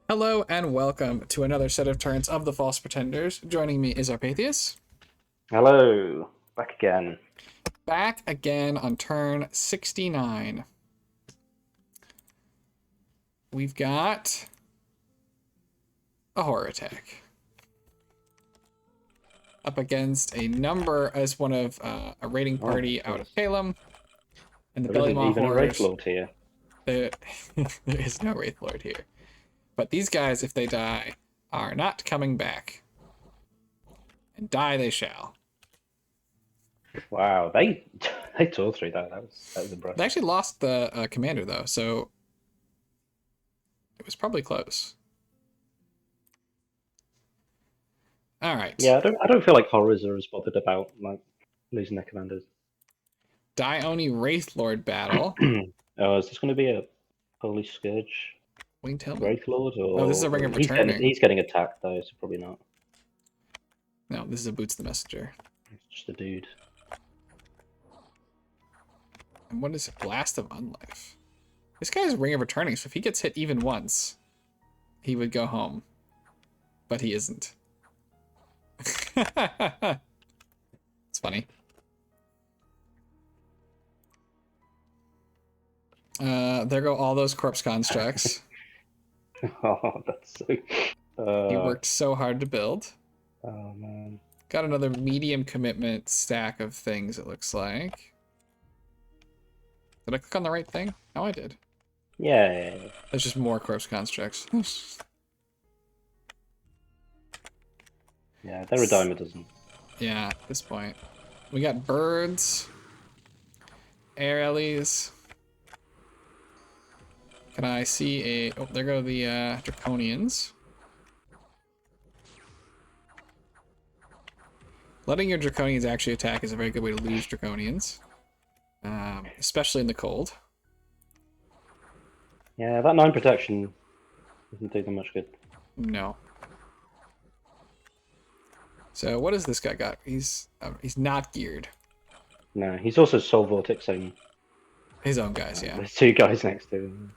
Hello and welcome to another set of turns of the False Pretenders. Joining me is Arpathius. Hello, back again. Back again on turn 69. We've got a horror attack. Up against a number as one of a raiding party out of Calum. And the There isn't Bellymaw even a Wraith horrors. Lord here. There is no Wraith Lord here. But these guys, if they die, are not coming back. And die they shall. Wow, they they tore through that. That was impressive. They actually lost the commander, though, so it was probably close. All right. Yeah, I don't feel like horrors are as bothered about like losing their commanders. Dione Wraith Lord battle. Oh, is this going to be a Holy Scourge Wing tell me. Wraith Lord? Or Oh, this is a Ring of Returning. He's getting attacked though, so probably not. No, this is a Boots the Messenger. It's just a dude. And what is it? Blast of Unlife? This guy's Ring of Returning, so if he gets hit even once, he would go home. But he isn't. It's funny. There go all those corpse constructs. Oh, that's so. He worked so hard to build. Oh man. Got another medium commitment stack of things, it looks like. Did I click on the right thing? No, I did. Yeah. There's just more corpse constructs. Yeah, their Redeemer doesn't. Yeah, at this point. We got birds. Air Ellies. Can I see a... Oh, there go the Draconians. Letting your Draconians actually attack is a very good way to lose Draconians. Especially in the cold. Yeah, that 9 protection doesn't do them much good. No. So what does this guy got? He's not geared. No, he's also Soul Vortexing His own guys, yeah. There's 2 guys next to him.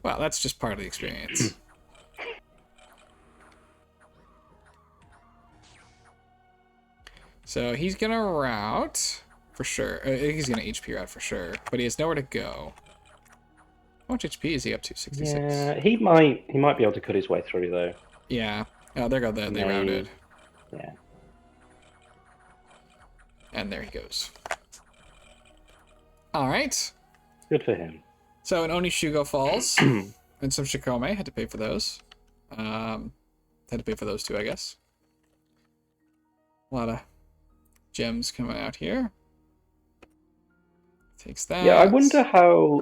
Well, that's just part of the experience. So he's gonna route for sure. He's gonna HP route for sure, but he has nowhere to go. How much HP is he up to? 66. Yeah, he might be able to cut his way through though. Yeah. Oh, there go they routed. Yeah. And there he goes. All right. Good for him. So an Onishugo falls, and some Shikome had to pay for those. Had to pay for those too, I guess. A lot of gems coming out here. Takes that. Yeah, I wonder how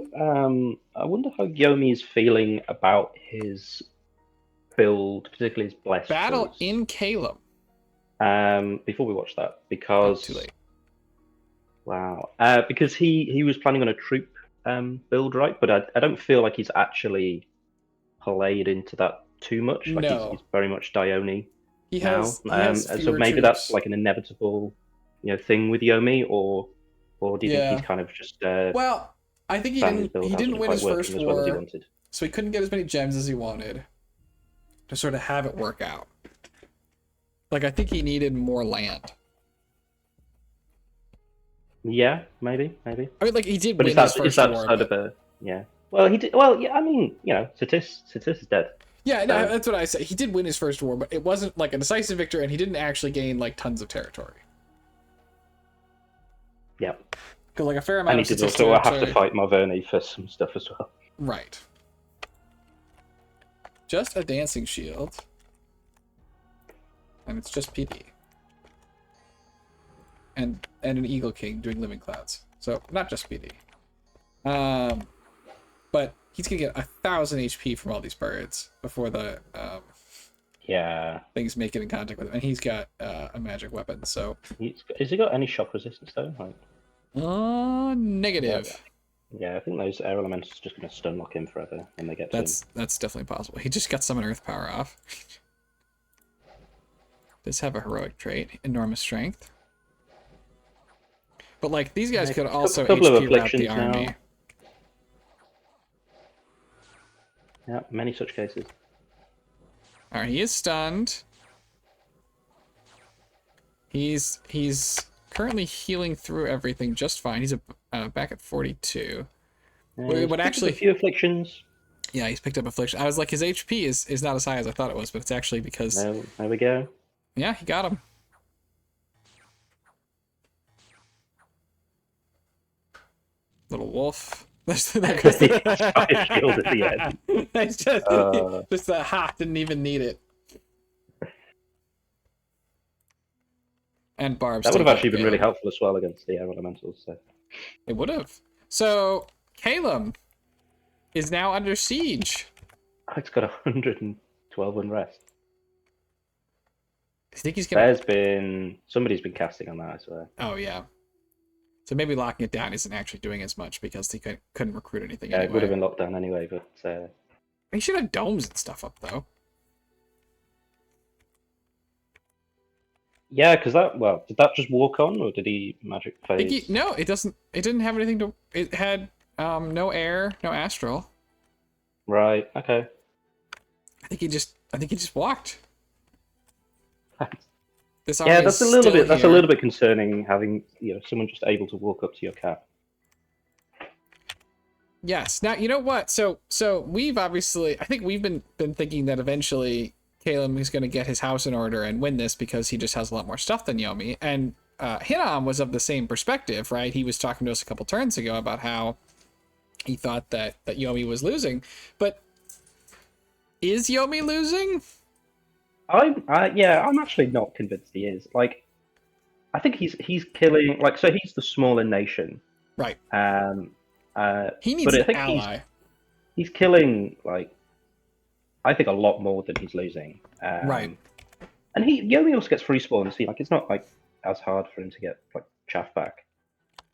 Yomi is feeling about his build, particularly his blessed battle tools. in Calum. Before we watch that, because too late. Wow. Because he was planning on a troop build, right? But I don't feel like he's actually played into that too much. Like No. he's very much Dione He now. has So fewer maybe troops. that's like an inevitable, thing with Yomi, or do you think he's kind of just well, I think he didn't win his first as well as he war, wanted? so he couldn't get as many gems as he wanted to sort of have it work out. Like, I think he needed more land. Yeah, maybe. I mean, like, he did But win his first war. sort of a yeah? Well, he did. Well, yeah. I mean, Satis is dead. Yeah, no, that's what I say. He did win his first war, but it wasn't like a decisive victory, and he didn't actually gain like tons of territory. Yeah. Because like a fair amount And of he did Satis also have to territory... fight Marverni for some stuff as well. Right. Just a dancing shield. And it's just PD. And an Eagle King doing Living Clouds. So not just PD. But he's gonna get 1,000 HP from all these birds before the Yeah. things make it in contact with him. And he's got a magic weapon, so Has he got any shock resistance though? Like, negative. yeah, I think those air elements are just going to stun lock him forever when they get to him. That's definitely possible. He just got summon Earth Power off. Does have a heroic trait, enormous strength. But like these guys could also couple of HP route the afflictions army. now. Yeah, many such cases. All right, he is stunned. He's currently healing through everything just fine. He's back at 42. What actually? A few afflictions. Yeah, he's picked up affliction. I was like, his HP is not as high as I thought it was, but it's actually because. There we go. Yeah, he got him. Little wolf. That goes the shield at the end. It's just that ha, didn't even need it. And Barb's. That would have actually been really helpful as well against the air elementals. So. It would have. So Caleb is now under siege. Oh, it's got 112 unrest. I think he's gonna. Somebody's been casting on that, I swear. Oh yeah. So maybe locking it down isn't actually doing as much because he couldn't recruit anything. Yeah, anyway. It would have been locked down anyway, but he should have domes and stuff up though. Yeah, because did that just walk on, or did he magic phase? No, it doesn't. It didn't have anything to. It had no air, no astral. Right. Okay. I think he just walked. Yeah, that's a little bit concerning having someone just able to walk up to your cat. Yes. Now you know what. So we've obviously. I think we've been thinking that eventually Caleb is going to get his house in order and win this because he just has a lot more stuff than Yomi. And Hinam was of the same perspective, right? He was talking to us a couple turns ago about how he thought that Yomi was losing, but is Yomi losing? I'm actually not convinced he is. Like, I think he's killing. Like, so he's the smaller nation, right? He needs an ally. He's killing I think a lot more than he's losing. Right. And Yomi also gets free spawns. See, it's not as hard for him to get chaff back.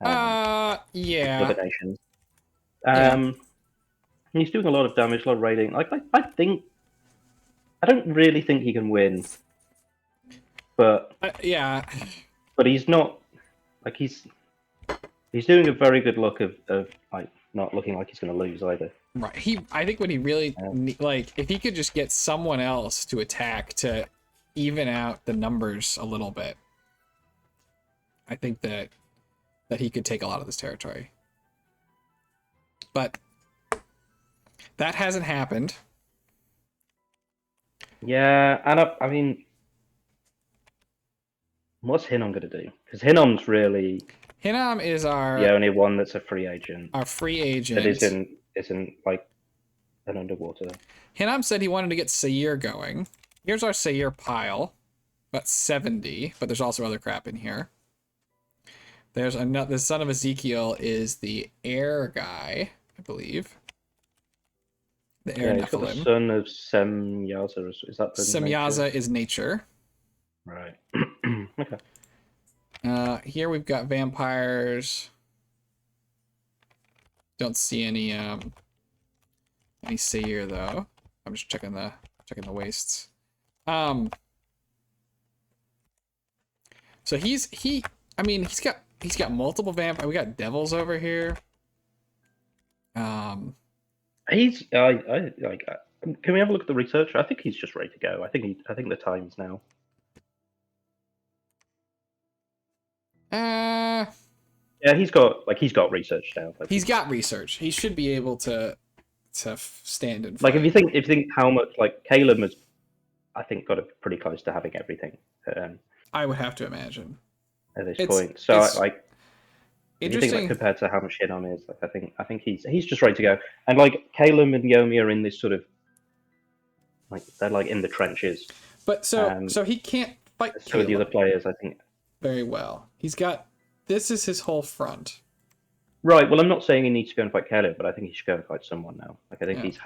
Yeah. Other nations. He's doing a lot of damage, a lot of raiding. I don't really think he can win, but yeah. But he's not he's doing a very good look of not looking like he's going to lose either. Right. I think what he really if he could just get someone else to attack to even out the numbers a little bit, I think that he could take a lot of this territory. But that hasn't happened. Yeah, and I mean, what's Hinam going to do? Because Hinam is the only one that's a free agent. Our free agent that isn't an underwater. Hinam said he wanted to get Sayir going. Here's our Sayir pile, about 70, but there's also other crap in here. There's another. The son of Ezekiel is the air guy, I believe. The air Nephilim. The son of Semyaza. Is that the Semyaza is nature. Right. Okay. Here we've got vampires. Don't see any Sayir though. I'm just checking the wastes. So he's got multiple vampires. We got devils over here. Can we have a look at the research? I think he's just ready to go. I think the time's now. Yeah, he's got research now. He's got research. He should be able to stand and fight. If you think how much Caleb has, I think, got it pretty close to having everything. I would have to imagine at this point. So if you think compared to how much Hinam is, I think he's just ready to go. And Caleb and Yomi are in this sort of they're in the trenches. But so he can't fight. So the other players, I think, very well. This is his whole front. Right. Well, I'm not saying he needs to go and fight Caleb, but I think he should go and fight someone now. I think he's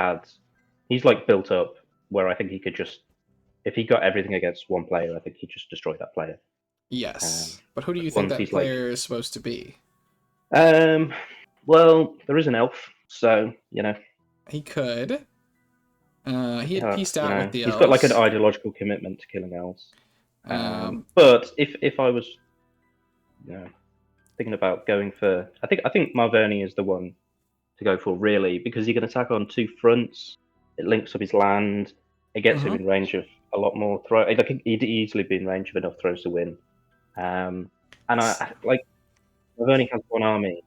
built up where I think he could just, if he got everything against one player, I think he'd just destroy that player. Yes. But who do you think that player is supposed to be? Well, there is an elf, so he could. He had pieced out with the elves. He's got an ideological commitment to killing elves. But if I was, thinking about going for, I think Marverni is the one to go for really, because he can attack on two fronts. It links up his land. it gets him in range of a lot more throw. Like he'd easily be in range of enough throws to win. And I like Maverny has one army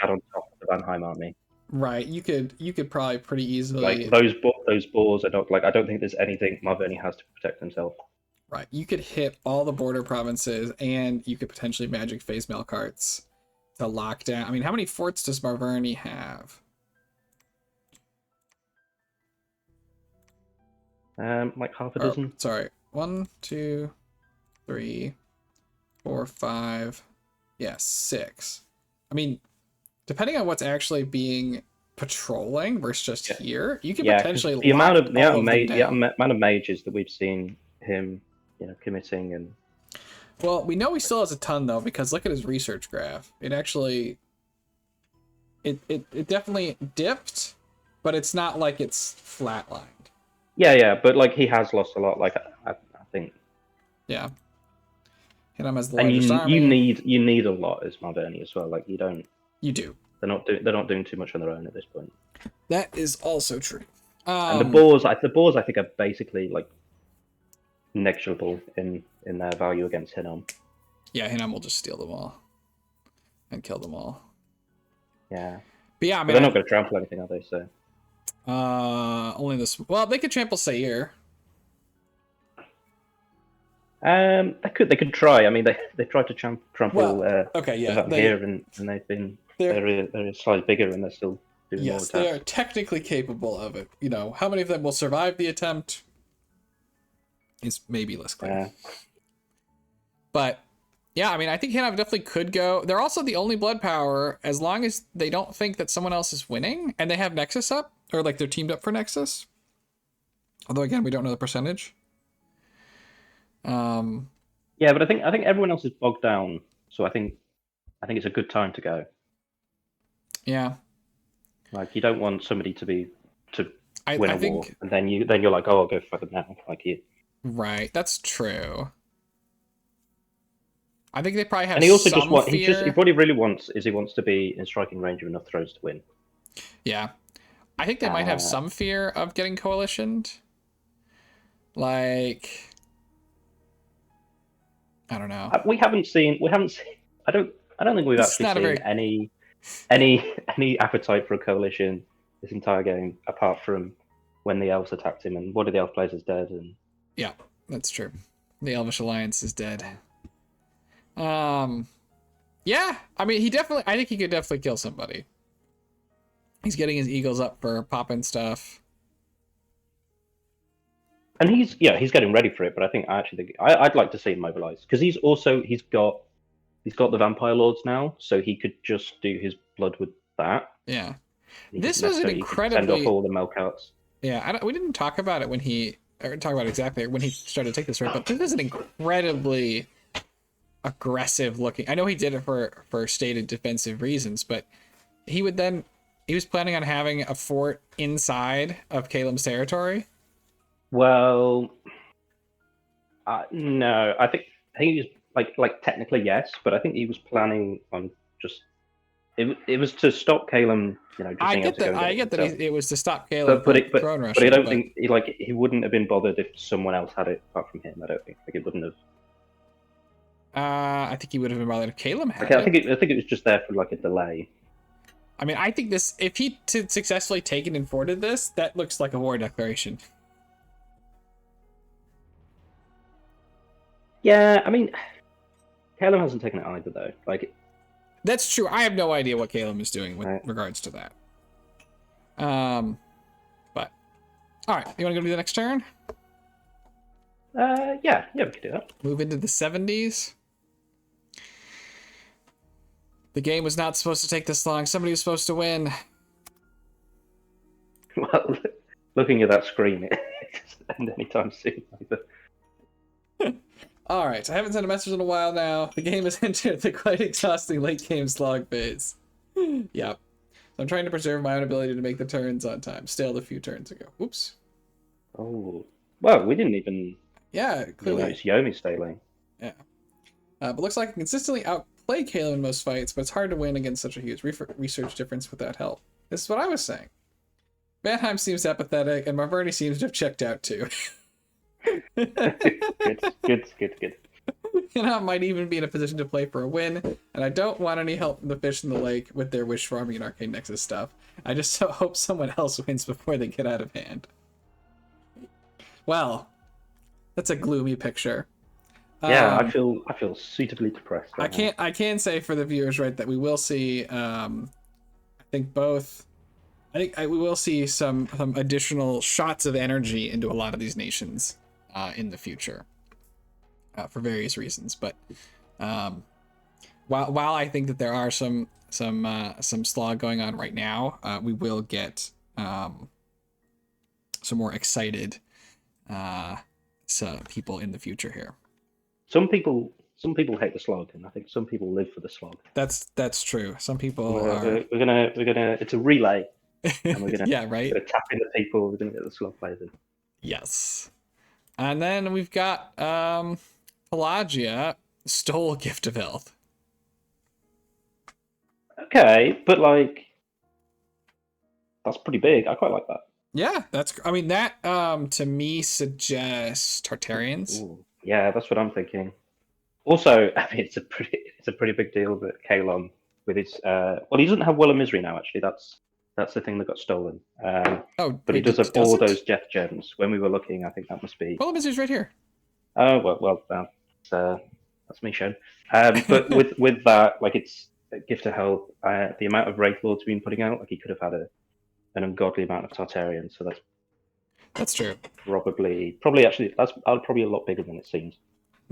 add on top of the Vanheim army. Right, you could probably pretty easily like those boars are not like I don't think there's anything Maverny has to protect himself. Right, you could hit all the border provinces, and you could potentially magic phase mail carts to lock down. I mean, how many forts does Maverny have? Like half a dozen. Sorry, 1, 2, 3, 4, 5. Yeah, 6. I mean, depending on what's actually being patrolling versus just here, you could potentially the amount of mages that we've seen him, committing and. Well, we know he still has a ton though, because look at his research graph. It actually, it definitely dipped, but it's not like it's flatlined. Yeah, but like he has lost a lot. Like I think. Yeah. Hit him as the largest army. You need a lot as Maverny as well. Like you don't. You do. They're not doing too much on their own at this point. That is also true. And the boars I think are basically like negligible in their value against Hinnom. Yeah, Hinnom will just steal them all and kill them all. Yeah. But yeah, I mean, they're not going to trample anything, are they? So. Only this. Well, they could trample Sair. They could try. I mean, they tried to trample. Well, okay, yeah. Here and they've been they're slightly bigger and they're still doing more attacks. Yes, they are technically capable of it. How many of them will survive the attempt is maybe less clear. But yeah, I mean, I think Hinnom definitely could go. They're also the only blood power as long as they don't think that someone else is winning and they have Nexus up, or like they're teamed up for Nexus. Although again, we don't know the percentage. Yeah, but I think everyone else is bogged down, so I think it's a good time to go. Yeah. Like you don't want somebody to win a war, and then you're like, oh, I'll go for them now. Like you. Right, that's true. I think they probably have. And he also what he really wants is he wants to be in striking range of enough throws to win. Yeah, I think they might have some fear of getting coalitioned. Like, I don't know. We haven't seen. I don't think we've actually seen any appetite for a coalition this entire game, apart from when the elves attacked him and one of the elf players is dead. And yeah, that's true. The Elvish Alliance is dead. Yeah, I mean, I think he could definitely kill somebody. He's getting his eagles up for popping stuff. And he's getting ready for it, but I think I'd like to see him mobilized because he's got the vampire lords now, so he could just do his blood with that. Yeah, this was an incredibly send off all the Melkouts. Yeah, we didn't talk about it when he exactly when he started to take this right, but this is an incredibly aggressive looking. I know he did it for stated defensive reasons, but he was planning on having a fort inside of Caelim's territory. Well, no, I think he was like technically yes, but I think he was planning on just it was to stop Caelim. I get that it was to stop Caelim. But I don't think he wouldn't have been bothered if someone else had it apart from him. I don't think it wouldn't have. I think he would have been bothered if Caelim had it. I think it was just there for like a delay. I mean, I think if he successfully taken and forwarded this, that looks like a war declaration. Yeah, I mean, Caelim hasn't taken it either, though. That's true. I have no idea what Caelim is doing with regards to that. But all right, you want to go to the next turn? Yeah, we could do that. Move into the 70s. The game was not supposed to take this long. Somebody was supposed to win. Well, looking at that screen, it doesn't end anytime soon either. All right, I haven't sent a message in a while now. The game has entered the quite exhausting late game slog phase. Yep. So I'm trying to preserve my own ability to make the turns on time. Stalled a few turns ago. Oops. Oh. Well, we didn't even... Yeah, clearly. It's Yomi staling. Yeah. But looks like I can consistently outplay Caelim in most fights, but it's hard to win against such a huge research difference without help. This is what I was saying. Mannheim seems apathetic, and Marverdi seems to have checked out too. Good. I might even be in a position to play for a win, and I don't want any help from the fish in the lake with their wish farming and Arcane Nexus stuff. I just hope someone else wins before they get out of hand. Well, that's a gloomy picture. Yeah, I feel suitably depressed. I can say for the viewers, right, that we will see. I think we will see some additional shots of energy into a lot of these nations in the future for various reasons. But while I think that there are some slog going on right now, we will get some more excited people in the future here. Some people hate the slog, and I think some people live for the slog. That's true. Some people we're gonna it's a relay, and we're gonna yeah, right. We're gonna tap into people. We're gonna get the slog players in. Yes, and then we've got Pelagia stole Gift of Health. Okay, but like that's pretty big. I quite like that. Yeah, that to me suggests Tartarians. Ooh, yeah, that's what I'm thinking. Also, I mean, it's a pretty big deal that Kalon with his he doesn't have Well of Misery now. Actually, that's the thing that got stolen. But he does have all those Death Gems. When we were looking, I think that must be Well of Misery's right here. Oh that's me shown. But with that, like it's a Gift of Health. The amount of Wraith Lords we've been putting out, like he could have had an ungodly amount of Tartarians. So that's true. Probably actually that's probably a lot bigger than it seems.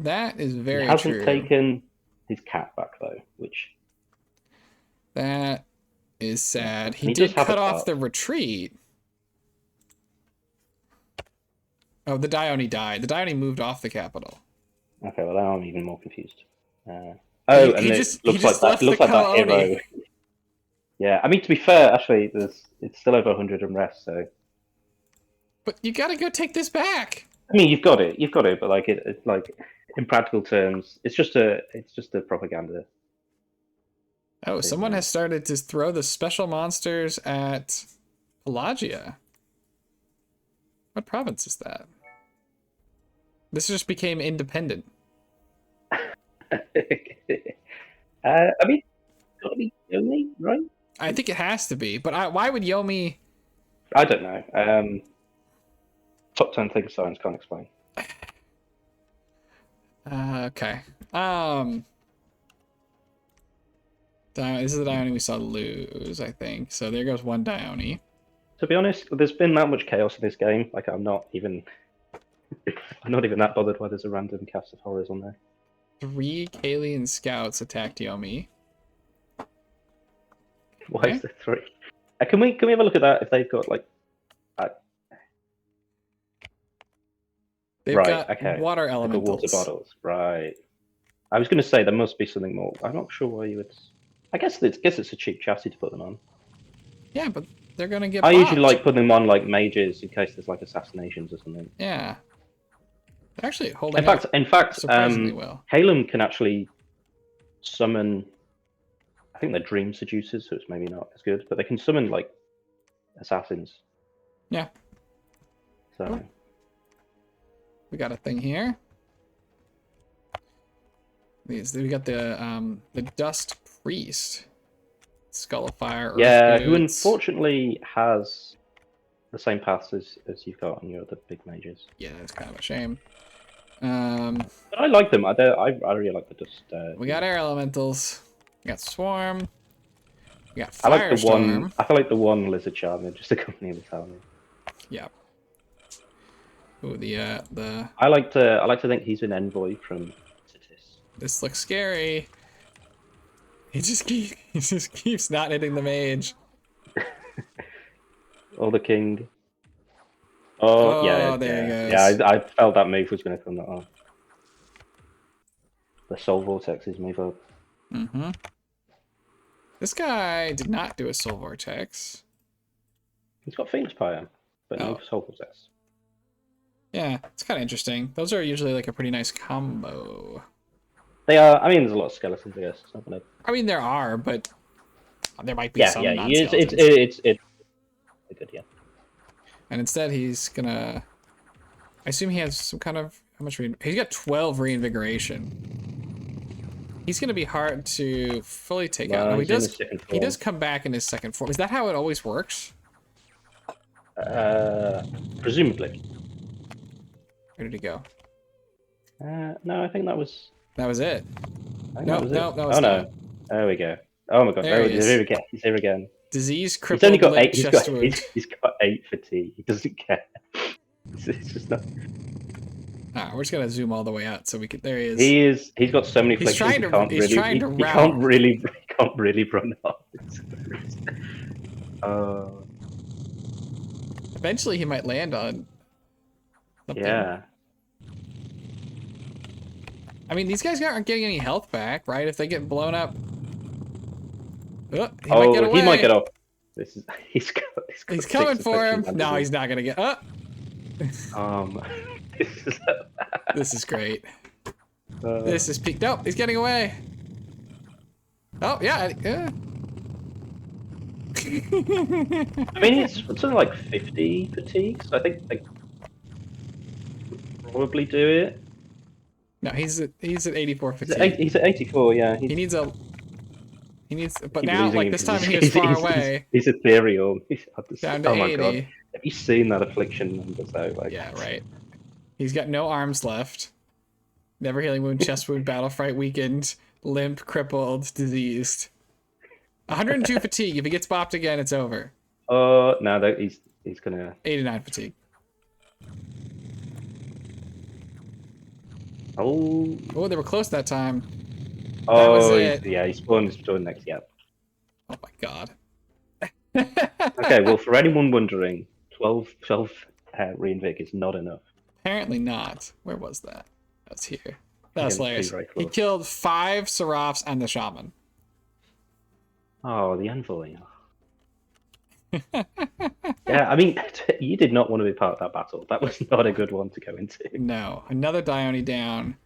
That is very true. He hasn't taken his cat back though, which that is sad. He did cut off the retreat. Oh, the Dione died. The Dione moved off the capital. Okay, well now I'm even more confused. And it looks like that hero. Yeah, I mean to be fair, actually, it's still over 100 unrest, so. But you gotta go take this back. I mean, you've got it, but like it's like in practical terms, it's just a propaganda. Oh, someone has started to throw the special monsters at Pelagia. What province is that? This just became independent. I mean, gotta be Yomi, right? I think it has to be, but why would Yomi? I don't know. Top 10 things science can't explain. Okay. This is the Dione we saw lose, I think. So there goes one Dione. To be honest, there's been that much chaos in this game. Like I'm not even that bothered why there's a random cast of horrors on there. 3 Kalian scouts attacked Yomi. Why is there 3? Can we have a look at that? If they've got like, they've got water elementals. Water bottles, right? I was going to say there must be something more. I'm not sure why you would. I guess it's a cheap chassis to put them on. Yeah, but they're gonna get. I usually like putting them on like mages in case there's like assassinations or something. Yeah. They're actually holding. In fact, surprisingly well. Halem can actually summon. I think they're dream seducers, so it's maybe not as good, but they can summon like assassins. Yeah. So. Cool. We got a thing here. We got the Dust Priest, Skull of Fire. Yeah, who unfortunately has the same paths as you've got on your other big mages. Yeah, that's kind of a shame. But I like them. I really like the Dust. We got Air Elementals. We got Swarm. We got Firestorm. I like the one. I feel like the one Lizard Charmer just accompany the town. Yeah. Ooh, the. I like to think he's an envoy from. This looks scary. He just keeps not hitting the mage. Or the king. Oh yeah, there he goes. Yeah, I felt that move was going to come that on. The Soul Vortexes move up. Mm-hmm. This guy did not do a Soul Vortex. He's got Phoenix Pyre, but no Soul Vortex. Yeah, it's kind of interesting. Those are usually like a pretty nice combo. They are. I mean, there's a lot of skeletons. I guess. It's not gonna... I mean, there are, but there might be some. It's good. Yeah. And instead he's gonna... I assume he has some kind of... How much he's got 12 reinvigoration. He's gonna be hard to fully take out. No, he does come back in his second form. Is that how it always works? Presumably. Where did he go? No, I think that was... That was it. No, that was not. No. There we go. Oh my god, there he is. He's here again. Disease, crippled, he's only got limp, 8. He's got 8 fatigue. He doesn't care. It's just not... We're just gonna zoom all the way out so we can... There he is. He's got so many afflictions. He can't really run off. Eventually he might land on something. Yeah. I mean, these guys aren't getting any health back, right? If they get blown up... he might get off. He's coming for him. No, he's not gonna get up. This is great. This is peak. Nope, he's getting away. Oh yeah. I mean, it's something like 50 fatigue, so I think they probably do it. No, he's at 84 fatigue. He's at 84. Yeah. He needs, but now, like this time, he was far away. He's ethereal. Down to 80. My god! Have you seen that affliction numbers though? Like... Yeah, right. He's got no arms left. Never healing wound, chest wound, battle fright weakened, limp, crippled, diseased. 102 fatigue. If he gets bopped again, it's over. No, he's gonna... 89 fatigue. Oh, they were close that time. That was it. Yeah, he spawned next. Yeah. Oh my god. Okay, well, for anyone wondering, 12 reinvig is not enough. Apparently not. Where was that? That's here. That's hilarious. He killed 5 Seraphs and the Shaman. Oh, the Envoy. Yeah, I mean, you did not want to be part of that battle. That was not a good one to go into. No, another Dione down.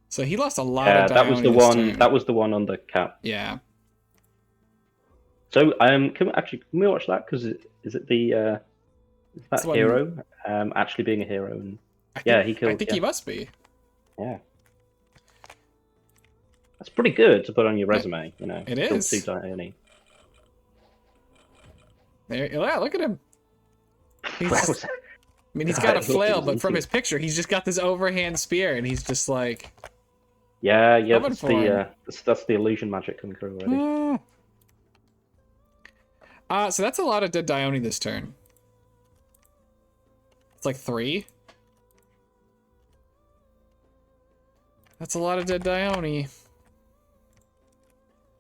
So he lost a lot of Dione. That was the one. That was the one on the cap. Yeah. So can we watch that? Because is it the is that hero actually being a hero? And he killed. I think he must be. Yeah. That's pretty good to put on your resume. You know, it is. Dione. Yeah, look at him. He's got a flail, but from his picture, he's just got this overhand spear, and he's just like... Yeah, that's the illusion magic coming through already. So that's a lot of dead Dione this turn. It's like 3. That's a lot of dead Dione.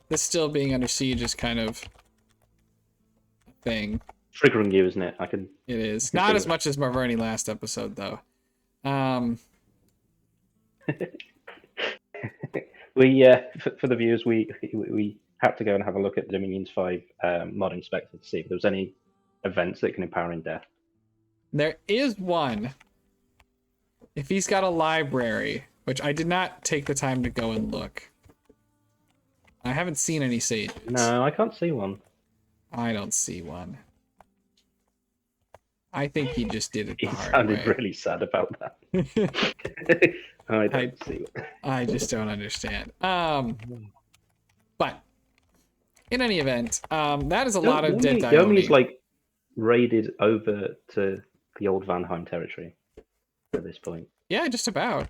This still being under siege is kind of... thing. Triggering you, isn't it? It is. Not as much as Marverni last episode, though. For the viewers, we had to go and have a look at Dominion's 5 mod inspector to see if there was any events that can empower in death. There is one. If he's got a library, which I did not take the time to go and look. I haven't seen any sages. No, I can't see one. I don't see one. I think he just did it the hard way. He sounded really sad about that. I don't see one. I just don't understand. But in any event, that is a lot of dead Dione. Yomi's like raided over to the old Vanheim territory at this point. Yeah, just about.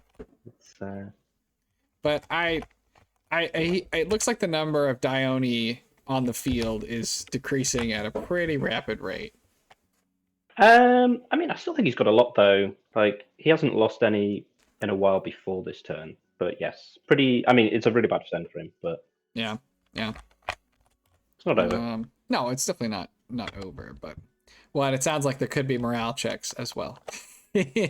But it looks like the number of Dione on the field is decreasing at a pretty rapid rate. I mean, I still think he's got a lot though. Like, he hasn't lost any in a while before this turn. But yes, pretty. I mean, it's a really bad percent for him. But yeah. It's not over. No, it's definitely not over. But and it sounds like there could be morale checks as well. Yeah,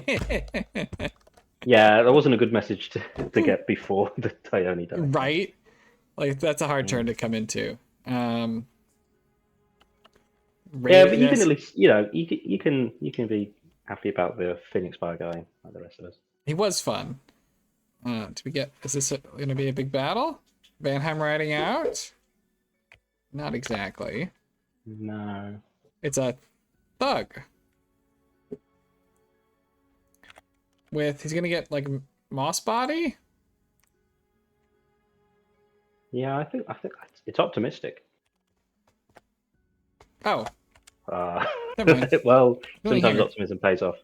that wasn't a good message to get before the Dione died. Right? Like, that's a hard turn to come into. Yeah, but you can at least, you can be happy about the Phoenix Fire guy, like the rest of us. He was fun. Is this going to be a big battle? Vanheim riding out? Not exactly. No. It's a thug. with he's gonna get like Moss Body. Yeah, I think it's optimistic. Oh. Uh, Never mind. well, Really sometimes here. optimism pays off.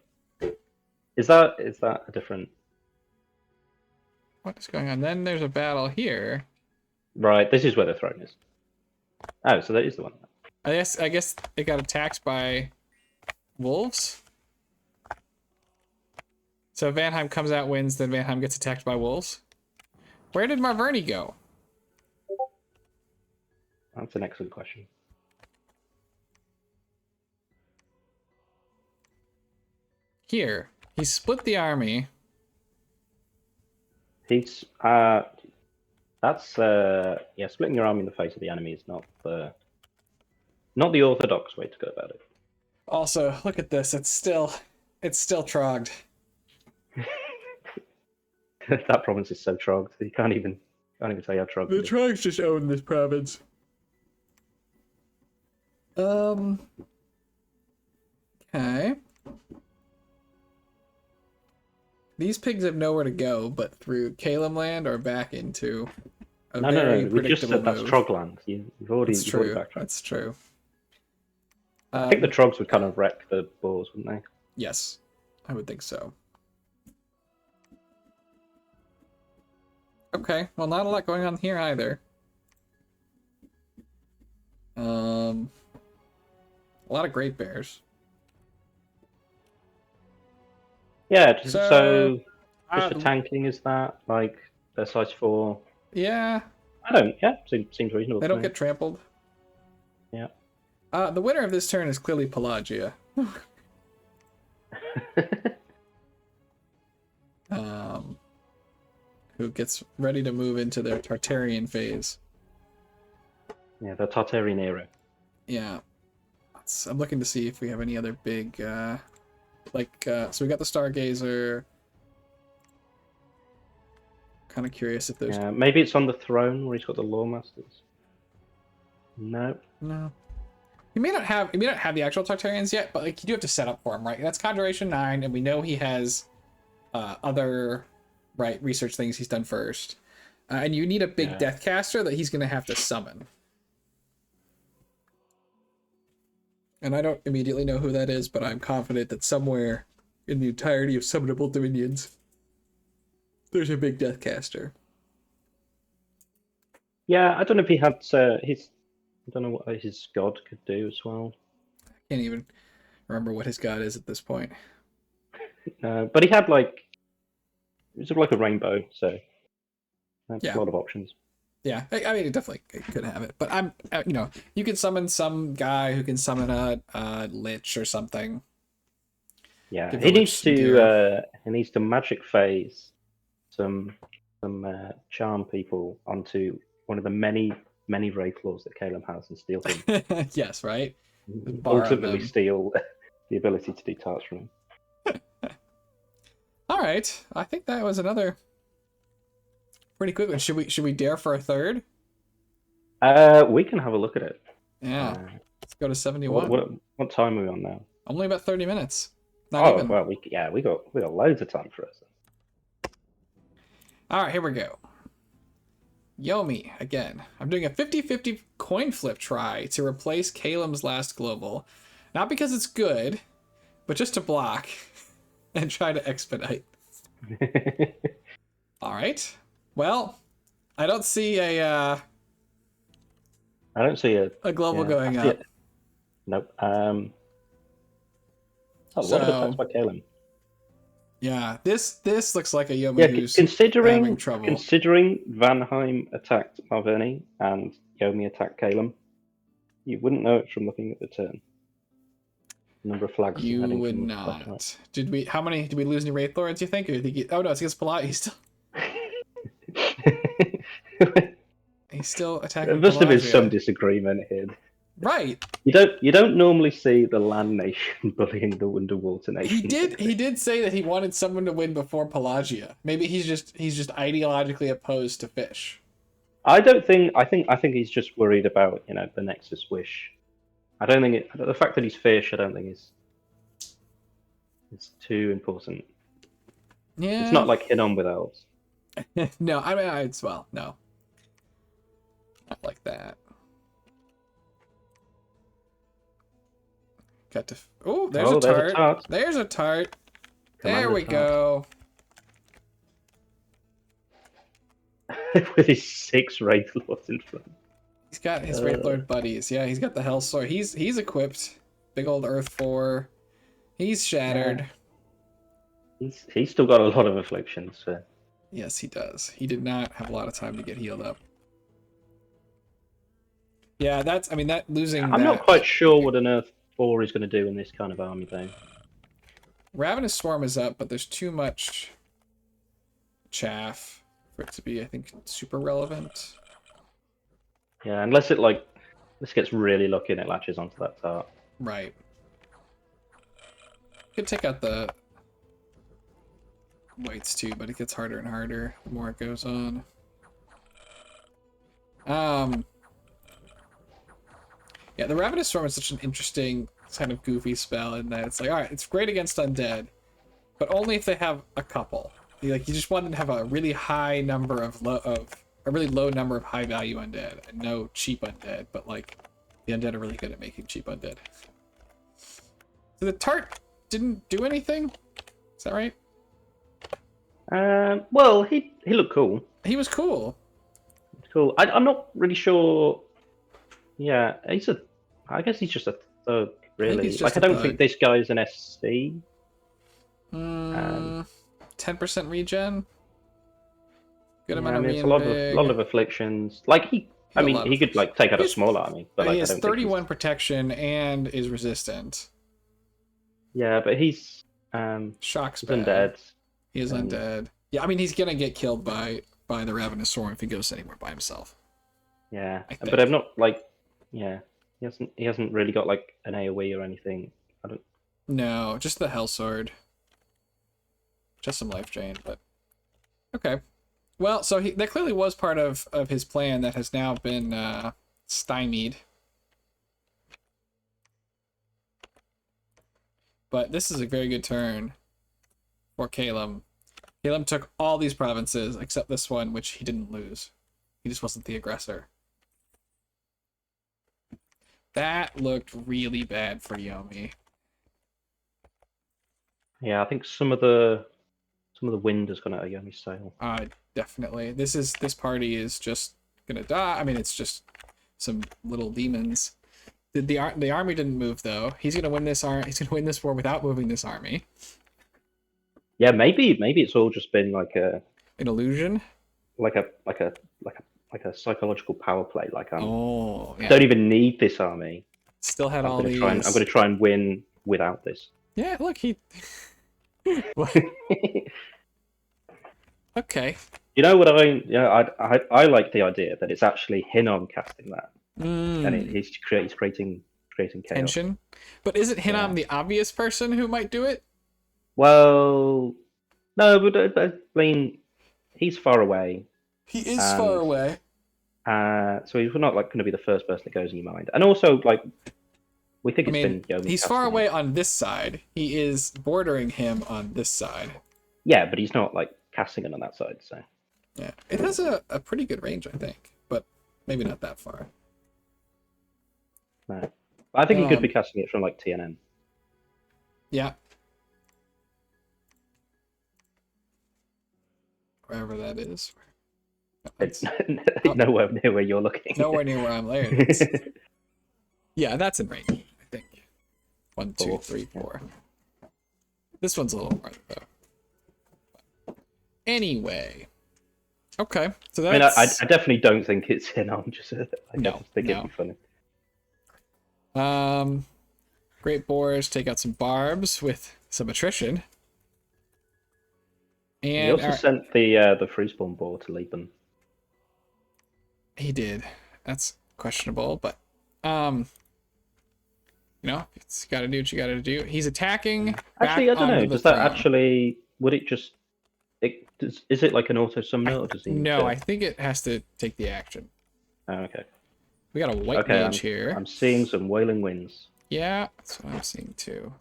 Is that a different? What is going on? Then there's a battle here. Right, this is where the throne is. Oh, so that is the one. I guess it got attacked by wolves. So Vanheim comes out, wins, then Vanheim gets attacked by wolves. Where did Marverni go? That's an excellent question. Here. He split the army. He's that's splitting your arm in the face of the enemy is not the orthodox way to go about it. Also, look at this. It's still trogged. That province is so trogged. You can't even tell how trogged. The trogs just own this province. Okay. These pigs have nowhere to go but through Calum land or back into a very No. We just said that's move. Trogland. You've already backtracked. That's true. I think the Trogs would kind of wreck the Boars, wouldn't they? Yes, I would think so. Okay, well, not a lot going on here either. A lot of Great Bears. Yeah, just for uh, tanking, is that like their size 4? Yeah. Seems reasonable. They don't get trampled. Yeah. The winner of this turn is clearly Pelagia. Who gets ready to move into their Tartarian phase. Yeah, the Tartarian era. Yeah. I'm looking to see if we have any other big, so we got the Stargazer. Kind of curious if there's... maybe it's on the throne where he's got the Lawmasters. No. He may not have the actual Tartarians yet, but like you do have to set up for him, right? That's Conjuration 9, and we know he has other research things he's done first. And you need a big Deathcaster that he's gonna have to summon. And I don't immediately know who that is, but I'm confident that somewhere in the entirety of summonable dominions, there's a big Deathcaster. Yeah, I don't know if he had his... I don't know what his god could do as well. I can't even remember what his god is at this point. But he had like... It was like a rainbow, so... That's a lot of options. Yeah, I mean, it definitely could have it. But I'm, you can summon some guy who can summon a Lich or something. Yeah, he needs to magic phase some charm people onto one of the many Wraith Lords that Calum has and steal him. Yes, right? Ultimately steal the ability to do tasks from him. All right, I think that was another pretty quick one. Should we dare for a third? We can have a look at it. Yeah, let's go to 71. What time are we on now? Only about 30 minutes. Not even. Well, we got loads of time for us. All right, here we go. Yomi, again. I'm doing a 50-50 coin flip try to replace Calum's last global. Not because it's good, but just to block and try to expedite. All right. Well, I don't see a global going up. Nope. A lot of attacks by Calum. Yeah, this looks like a Yomi who's considering having trouble. Considering Vanheim attacked Marverni and Yomi attacked Calum, you wouldn't know it from looking at the turn. Number of flags. You would not. Did we lose any Wraith Lords, you think? Or oh no, it's against Pelagia. He's still attacking. There must have been some disagreement here. Right. You don't normally see the land nation bullying the underwater nation. He did say that he wanted someone to win before Pelagia. Maybe he's just ideologically opposed to fish. I think he's just worried about, the Nexus wish. I don't think the fact that he's fish, I don't think is too important. Yeah. It's not like Hinnom with elves. No, I mean, it's, well, no. Not like that. Got to... Oh, there's a tart. There's a tart. There's a tart. Commander there we tart. go. With his 6 Wraith Lords in front. He's got his Wraith Lord buddies. Yeah, he's got the Hell Sword. He's equipped. Big old Earth 4. He's shattered. Yeah. He's still got a lot of afflictions. So. Yes, he does. He did not have a lot of time to get healed up. Yeah, that's... I mean, that losing... I'm not quite sure what an Earth 4 is going to do in this kind of army, though. Ravenous Swarm is up, but there's too much chaff for it to be, I think, super relevant. Yeah, unless it, like... This gets really lucky and it latches onto that tart. Right. Could take out the whites too, but it gets harder and harder the more it goes on. Yeah, the Ravenous Storm is such an interesting kind of goofy spell in that it's like, all right, it's great against undead, but only if they have a couple. You just want to have a really high number of a really low number of high value undead and no cheap undead, but like the undead are really good at making cheap undead. So the tart didn't do anything? Is that right? Well, he looked cool. He was cool. Cool. I'm not really sure. Yeah, I guess he's just a thug, really. Like, I don't think this guy's an SC. 10% regen. Good amount of it's a lot of afflictions. Like he could like take out a small army, but like, he has 31 protection and is resistant. Yeah, but he's Shock's undead. He is undead. Yeah, I mean he's gonna get killed by the Ravenous Swarm if he goes anywhere by himself. Yeah, but I'm not like, yeah, he hasn't really got like an AOE or anything. I don't. No, just the Hell Sword. Just some life drain, but okay. Well, so that clearly was part of his plan that has now been stymied. But this is a very good turn for Calum. Calum took all these provinces except this one, which he didn't lose. He just wasn't the aggressor. That looked really bad for Yomi. Yeah, I think some of the wind has gone out of Yomi's sail. Definitely. This party is just gonna die. I mean, it's just some little demons. The army didn't move though. He's gonna win this He's gonna win this war without moving this army. Yeah, maybe it's all just been like an illusion, like a psychological power play. Like I don't even need this army. Still had all these. I'm going to try and win without this. Yeah, look, he. Okay. You know what I like the idea that it's actually Hinnom casting that, and he's creating chaos. Tension. But isn't Hinnom the obvious person who might do it? Well, no, but I mean, he's far away. He is far away. So he's not like going to be the first person that goes in your mind. And also, like, we think it's been Yomi. He's far away on this side. He is bordering him on this side. Yeah, but he's not like casting it on that side. So yeah, it has a pretty good range, I think, but maybe not that far. No, I think he could be casting it from like TNN. Yeah. Wherever that is. It's nowhere near where you're looking. Nowhere near where I'm laying. Yeah, that's in range, I think. 1, 2, 3, 4. This one's a little farther though. Anyway. Okay. So that's... I mean, I definitely don't think it's Hinnom. I just think it'd be funny. Great Boars take out some barbs with some attrition. And he also sent the freespawn boar to lead them. He did. That's questionable, but it's got to do what you got to do. He's attacking. Actually, I don't know. Does that actually? Would it just? Is it like an auto summoner, or does he? No, I think it has to take the action. Oh, okay. We got a white mage here. I'm seeing some wailing winds. Yeah, that's what I'm seeing too.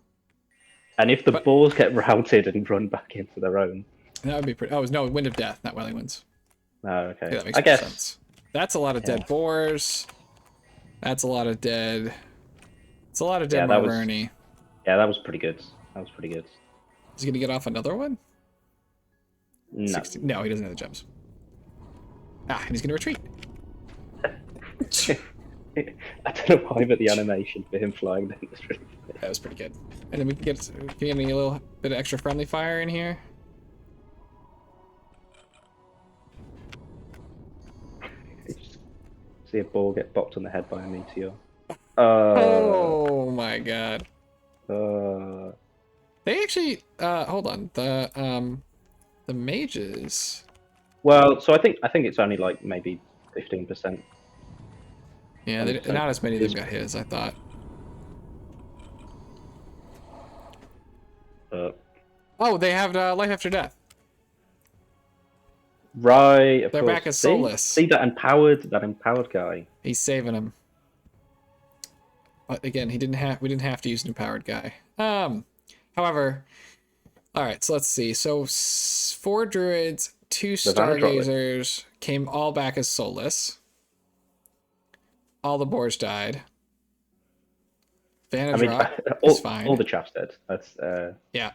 And if the boars get routed and run back into their own, That would be pretty. Oh, no, Wind of Death, not Welling Winds. Oh, okay. Yeah, that makes I more guess. sense. That's a lot of dead boars. That's a lot of dead. It's a lot of dead Marverni. Yeah, that was pretty good. That was pretty good. Is he gonna get off another one? No. 16. No, he doesn't have the gems. Ah, and he's gonna retreat. I don't know why, but the animation for him flying down was really funny. That was pretty good. And then we can get a little bit of extra friendly fire in here. See a ball get bopped on the head by a meteor. Oh my god. They actually hold on. The mages. Well, so I think it's only like maybe 15%. Yeah, not as many of them got his, I thought. Oh, they have life after death. Right, of They're course. back as soulless. See that empowered guy. He's saving him. But again, we didn't have to use an empowered guy. However, all right, so let's see. So 4 druids, 2 stargazers came all back as soulless. All the boars died. Vanadrop is fine. All the chaps dead. That's yeah,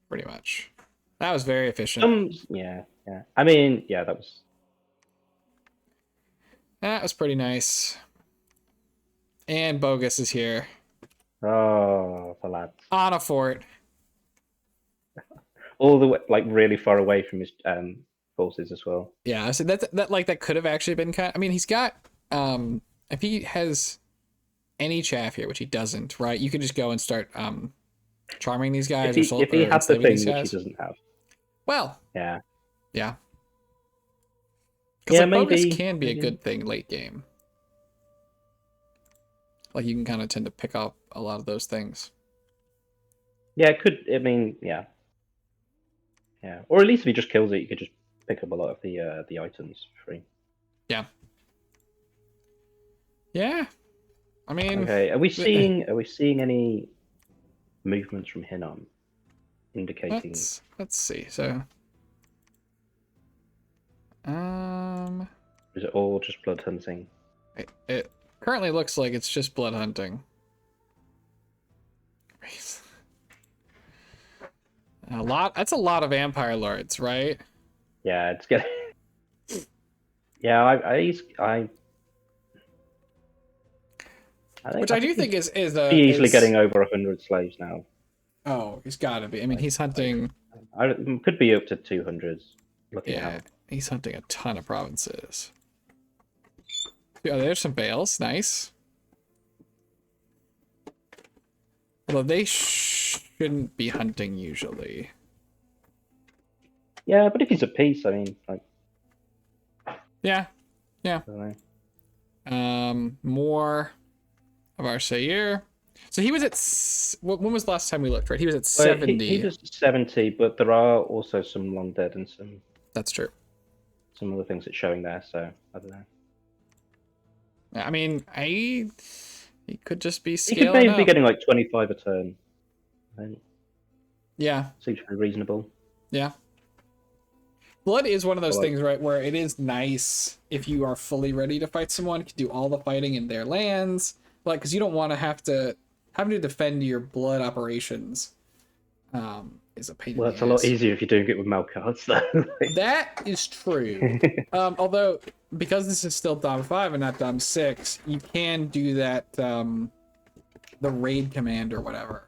pretty much. That was very efficient. Yeah. I mean, yeah, that was pretty nice. And Bogus is here. Oh, the lads. On a fort. All the way, like really far away from his forces as well. Yeah, so that could have actually been kind. I mean, he's got if he has any chaff here, which he doesn't, right? You could just go and start charming these guys. If he had the thing which he doesn't have. Well. Yeah. Yeah. Because Bogus can be a good thing late game. Like you can kind of tend to pick up a lot of those things. Yeah, it could. I mean, yeah. Or at least if he just kills it, you could just pick up a lot of the items for free. Yeah. Yeah. I mean. Okay. Are we seeing any movements from Hinnom indicating? Let's see. So. Is it all just blood hunting? It currently looks like it's just blood hunting. That's a lot of vampire lords, right? Yeah, it's getting. Yeah, which I do think is easily getting over 100 slaves now. Oh, he's got to be. I mean, he's hunting. Could be up to 200. Yeah, he's hunting a ton of provinces. Yeah, there's some bales. Nice. Although they shouldn't be hunting usually. Yeah, but if he's at peace, I mean, like. Yeah. More of our Sayer. So he was at. When was the last time we looked? Right, he was at 70. He was 70, but there are also some long dead and some. That's true. Some other things it's showing there, so I don't know. I mean, he could just be scaling He could maybe up. be getting like 25 a turn. Yeah. Seems to be reasonable. Yeah. Blood is one of those things, right, where it is nice if you are fully ready to fight someone, can do all the fighting in their lands, like because you don't want to have to defend your blood operations. Is a pain. Well, it's a lot easier if you're doing it with Mal cards, though. That is true. Although because this is still Dom 5 and not Dom 6, you can do that the raid command or whatever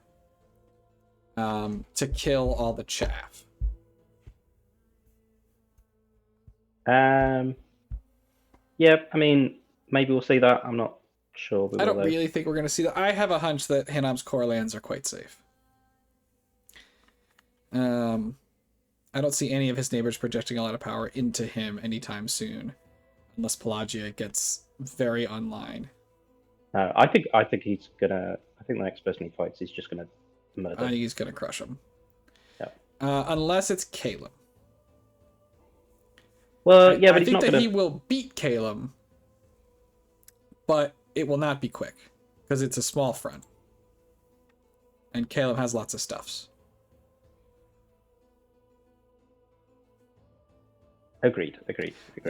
to kill all the chaff. Yeah, I mean, maybe we'll see that. I'm not sure. I don't really think we're going to see that. I have a hunch that Hinnom's core lands are quite safe. I don't see any of his neighbors projecting a lot of power into him anytime soon, unless Pelagia gets very online. I think he's gonna. I think the next person he fights, he's just gonna murder. I think he's gonna crush him. Yeah. Unless it's Caleb. Well, yeah, but I think that he will beat Caleb, but it will not be quick because it's a small front, and Caleb has lots of stuffs. Agreed.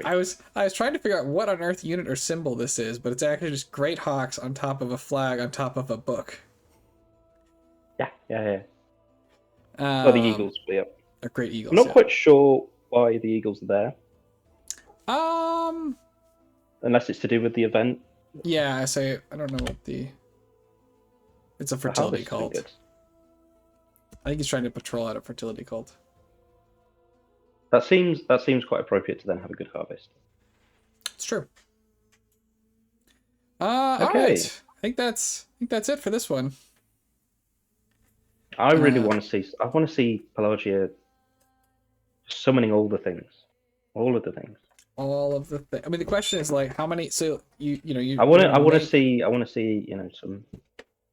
I was trying to figure out what on earth unit or symbol this is, but it's actually just Great Hawks on top of a flag on top of a book. Yeah. Well, the Eagles, yeah. A Great Eagles. I'm not quite sure why the Eagles are there. Unless it's to do with the event. Yeah, I don't know what the. It's a fertility cult. I think he's trying to patrol out a fertility cult. That seems quite appropriate to then have a good harvest. It's true. Okay. All right. I think that's it for this one. I really want to see. I want to see Pelagia summoning all the things, all of the things. All of the things. I mean, the question is like, how many? So you. I want to see.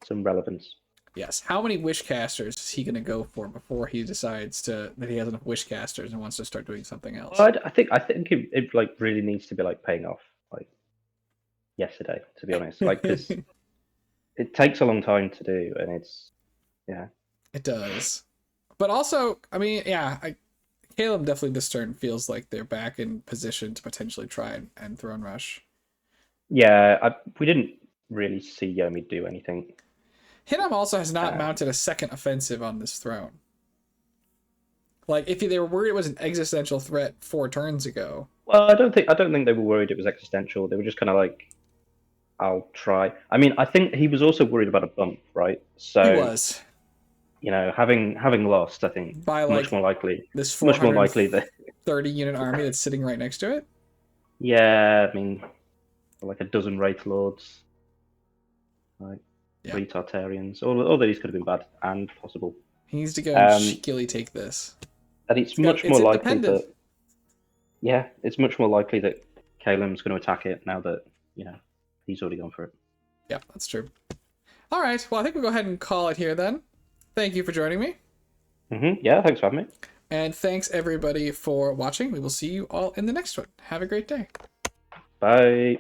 Some relevance. Yes. How many wish casters is he going to go for before he decides that he has enough wish casters and wants to start doing something else? Well, I think it like really needs to be like paying off like yesterday, to be honest. Like, because it takes a long time to do, and it's It does. But also, I mean, Caleb definitely this turn feels like they're back in position to potentially try and throne rush. Yeah, we didn't really see Yomi do anything. Hinam also has not mounted a second offensive on this throne. Like, if they were worried it was an existential threat 4 turns ago. Well, I don't think they were worried it was existential. They were just kind of like, I'll try. I mean, I think he was also worried about a bump, right? So he was. Having lost, I think by like much more likely that 30 unit army that's sitting right next to it. Yeah, I mean, like a dozen Wraith Lords, like 3 Tartarians. All these could have been bad and possible. He needs to go and cheekily take this. And it's much more likely that. Yeah, it's much more likely that Caleb's going to attack it now that he's already gone for it. Yeah, that's true. All right, well, I think we'll go ahead and call it here then. Thank you for joining me. Yeah, thanks for having me. And thanks everybody for watching. We will see you all in the next one. Have a great day. Bye.